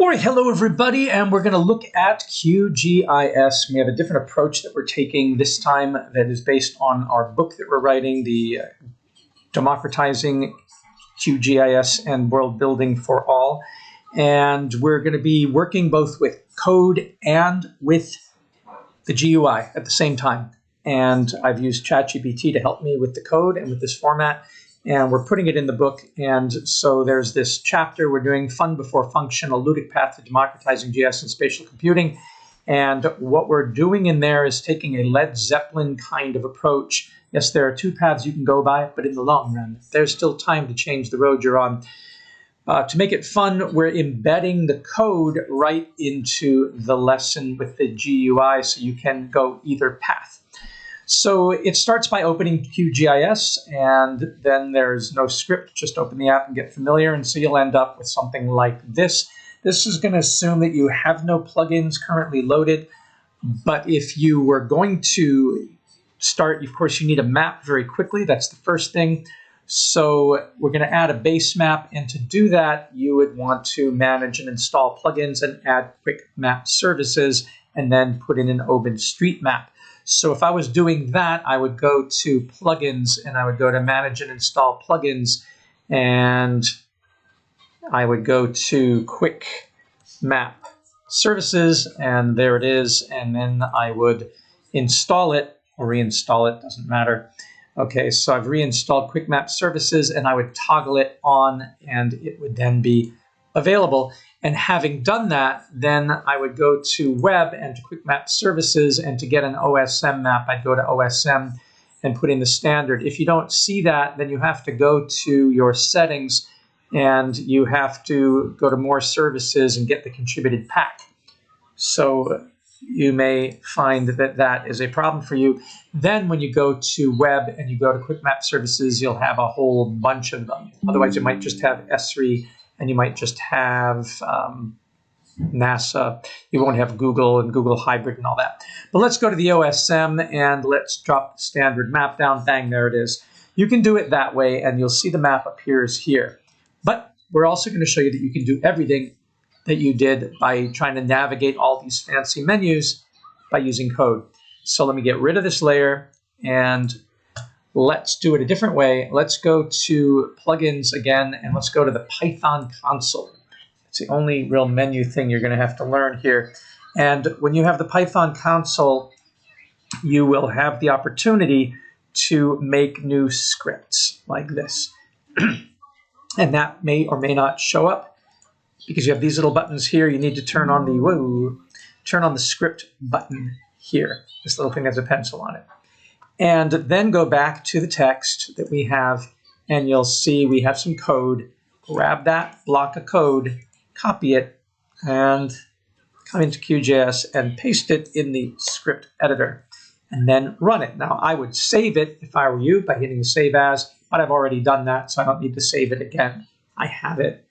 All right, hello everybody, and we're going to look at QGIS. We have a different approach that we're taking this time that is based on our book that we're writing, the Democratizing QGIS and World Building for All. And we're going to be working both with code and with the GUI at the same time. And I've used ChatGPT to help me with the code and with this format. And we're putting it in the book. And so there's this chapter we're doing, Fun Before Function, a Ludic Path to Democratizing GIS and Spatial Computing. And what we're doing in there is taking a Led Zeppelin kind of approach. Yes, there are two paths you can go by, but in the long run, there's still time to change the road you're on. To make it fun, we're embedding the code right into the lesson with the GUI so you can go either path. So it starts by opening QGIS, and then there's no script. Just open the app and get familiar, and so you'll end up with something like this. This is going to assume that you have no plugins currently loaded, but if you were going to start, of course, you need a map very quickly. That's the first thing. So we're going to add a base map, and to do that, you would want to manage and install plugins and add quick map services, and then put in an OpenStreetMap. So if I was doing that, I would go to plugins and I would go to manage and install plugins, and I would go to quick map services, and there it is. And then I would install it or reinstall it, doesn't matter. Okay, so I've reinstalled quick map services, and I would toggle it on and it would then be available. And having done that, then I would go to web and to quick map services, and to get an OSM map, I'd go to OSM and put in the standard. If you don't see that, then you have to go to your settings and you have to go to more services and get the contributed pack. So you may find that that is a problem for you. Then when you go to web and you go to quick map services, you'll have a whole bunch of them. Otherwise, you might just have S3, and you might just have NASA. You won't have Google and Google Hybrid and all that. But let's go to the OSM and let's drop the standard map down. Bang, there it is. You can do it that way, and you'll see the map appears here. But we're also going to show you that you can do everything that you did by trying to navigate all these fancy menus by using code. So let me get rid of this layer, and let's do it a different way. Let's go to plugins again, and let's go to the Python console. It's the only real menu thing you're going to have to learn here. And when you have the Python console, you will have the opportunity to make new scripts like this. And that may or may not show up because you have these little buttons here. You need to turn on the script button here. This little thing has a pencil on it. And then go back to the text that we have, and you'll see we have some code. Grab that block of code, copy it, and come into QGIS and paste it in the script editor, and then run it. Now, I would save it if I were you by hitting the Save As, but I've already done that, so I don't need to save it again. I have it.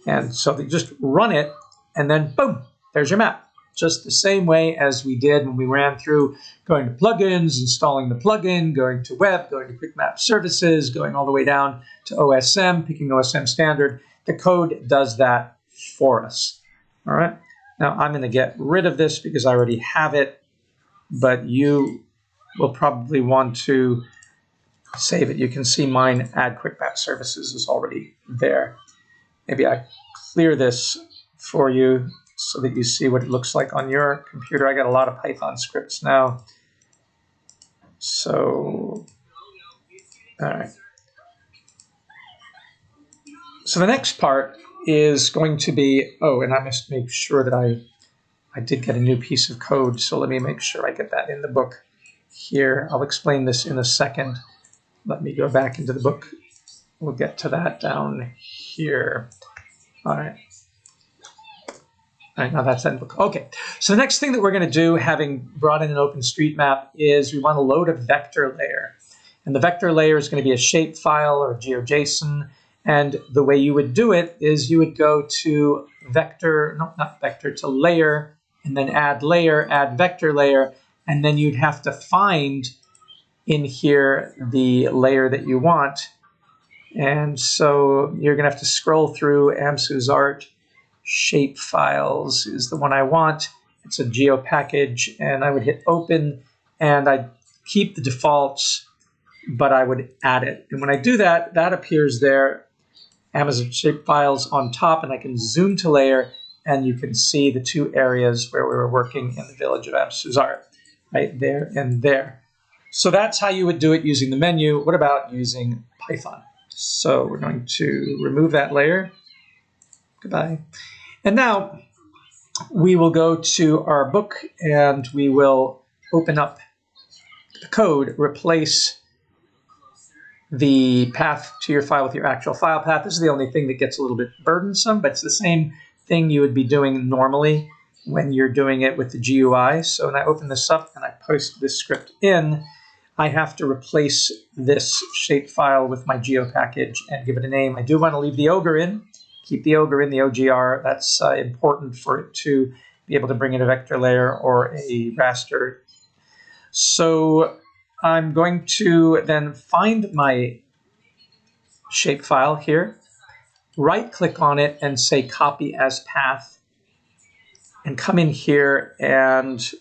And so they just run it, and then boom, there's your map. Just the same way as we did when we ran through going to plugins, installing the plugin, going to web, going to quick map services, going all the way down to OSM, picking OSM standard. The code does that for us. All right. Now I'm going to get rid of this because I already have it, but you will probably want to save it. You can see mine, add quick map services, is already there. Maybe I clear this for you so that you see what it looks like on your computer. I got a lot of Python scripts now. So, all right. So the next part is going to be, oh, and I must make sure that I did get a new piece of code. So let me make sure I get that in the book here. I'll explain this in a second. Let me go back into the book. We'll get to that down here. All right. All right, now that's in the book. Okay, so the next thing that we're going to do, having brought in an OpenStreetMap, is we want to load a vector layer. And the vector layer is going to be a shape file or GeoJSON. And the way you would do it is you would go to vector, no, not vector, to layer, and then add layer, add vector layer, and then you'd have to find in here the layer that you want. And so you're going to have to scroll through AMSU's art, shape files is the one I want. It's a geo package, and I would hit open, and I'd keep the defaults, but I would add it. And when I do that, that appears there, Amazon shapefiles on top, and I can zoom to layer, and you can see the two areas where we were working in the village of Amsuzart, right there and there. So that's how you would do it using the menu. What about using Python? So we're going to remove that layer. Goodbye. And now we will go to our book, and we will open up the code, replace the path to your file with your actual file path. This is the only thing that gets a little bit burdensome, but it's the same thing you would be doing normally when you're doing it with the GUI. So when I open this up and I post this script in, I have to replace this shapefile with my geo package and give it a name. I do want to leave the ogre in, keep the ogre in the OGR. That's important for it to be able to bring in a vector layer or a raster. So I'm going to then find my shapefile here, right-click on it and say copy as path, and come in here and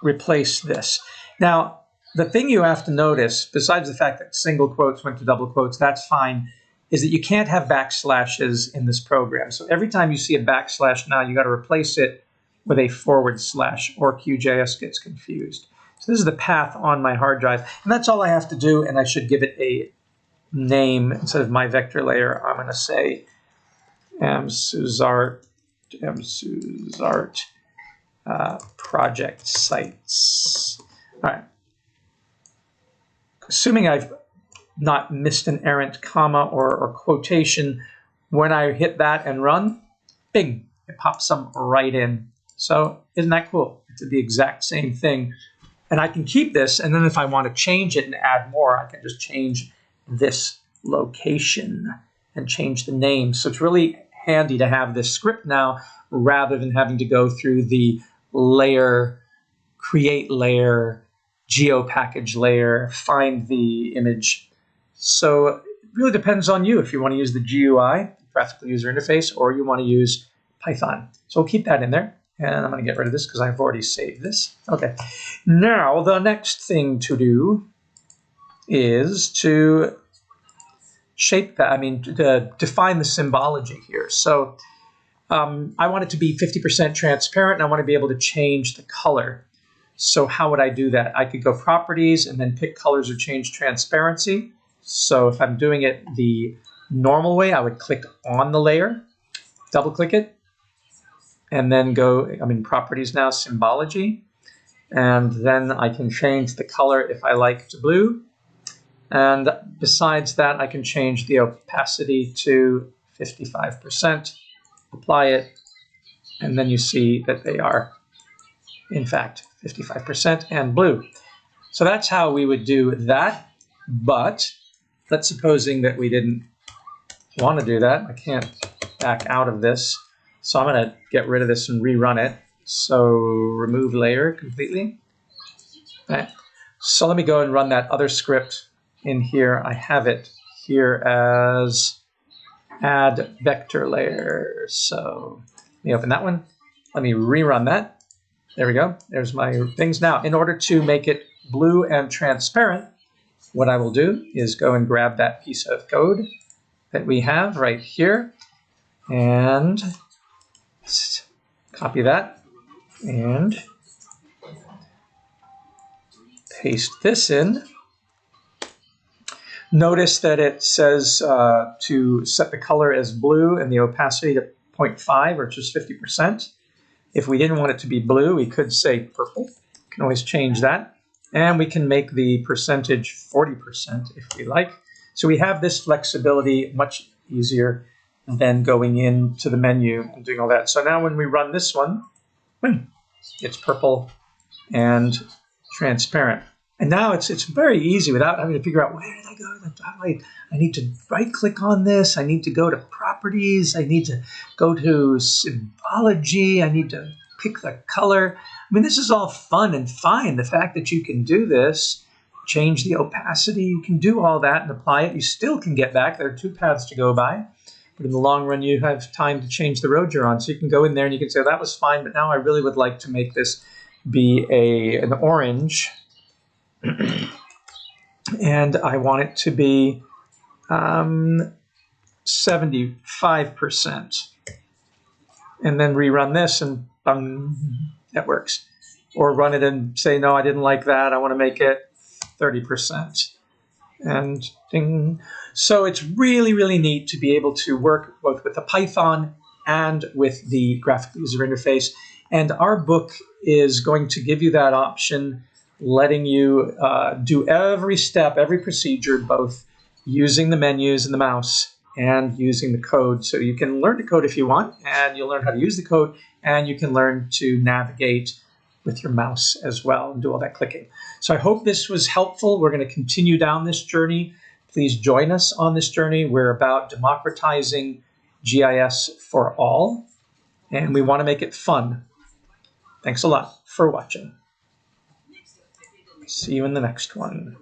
replace this. Now, the thing you have to notice, besides the fact that single quotes went to double quotes, that's fine, is that you can't have backslashes in this program. So every time you see a backslash now, you got to replace it with a forward slash, or QGIS gets confused. So this is the path on my hard drive, and that's all I have to do, and I should give it a name. Instead of my vector layer, I'm going to say Amsuzart project sites. All right. Assuming I've not missed an errant comma or quotation, when I hit that and run, bing, it pops them right in. So isn't that cool? It's the exact same thing. And I can keep this, and then if I want to change it and add more, I can just change this location and change the name. So it's really handy to have this script now rather than having to go through the layer, create layer, geo package layer, find the image. So it really depends on you if you want to use the GUI, graphical user interface, or you want to use Python. So we'll keep that in there. And I'm going to get rid of this because I've already saved this. Okay. Now, the next thing to do is to shape that, to define the symbology here. So I want it to be 50% transparent, and I want to be able to change the color. So how would I do that? I could go properties and then pick colors or change transparency. So if I'm doing it the normal way, I would click on the layer, double click it, and then go, properties now, symbology. And then I can change the color if I like to blue. And besides that, I can change the opacity to 55%, apply it, and then you see that they are, in fact, 55% and blue. So that's how we would do that. But let's supposing that we didn't want to do that. I can't back out of this. So I'm going to get rid of this and rerun it. So remove layer completely. All right. So let me go and run that other script in here. I have it here as add vector layer. So let me open that one. Let me rerun that. There we go. There's my things. Now, in order to make it blue and transparent, what I will do is go and grab that piece of code that we have right here and copy that and paste this in. Notice that it says to set the color as blue and the opacity to 0.5, or just 50%. If we didn't want it to be blue, we could say purple. We can always change that. And we can make the percentage 40% if we like. So we have this flexibility much easier than going into the menu and doing all that. So now when we run this one, it's purple and transparent. And now it's very easy without having to figure out, where did I go? I need to right-click on this. I need to go to properties. I need to go to symbology. I need to pick the color. This is all fun and fine. The fact that you can do this, change the opacity, you can do all that and apply it. You still can get back. There are two paths to go by. But in the long run, you have time to change the road you're on. So you can go in there and you can say, that was fine, but now I really would like to make this be an orange. And I want it to be 75%. And then rerun this and that works. Or run it and say, no, I didn't like that. I want to make it 30%. And ding. So it's really, really neat to be able to work both with the Python and with the graphical user interface. And our book is going to give you that option, letting you do every step, every procedure, both using the menus and the mouse and using the code. So you can learn to code if you want, and you'll learn how to use the code, and you can learn to navigate with your mouse as well and do all that clicking. So I hope this was helpful. We're going to continue down this journey. Please join us on this journey. We're about democratizing GIS for all, and we want to make it fun. Thanks a lot for watching. See you in the next one.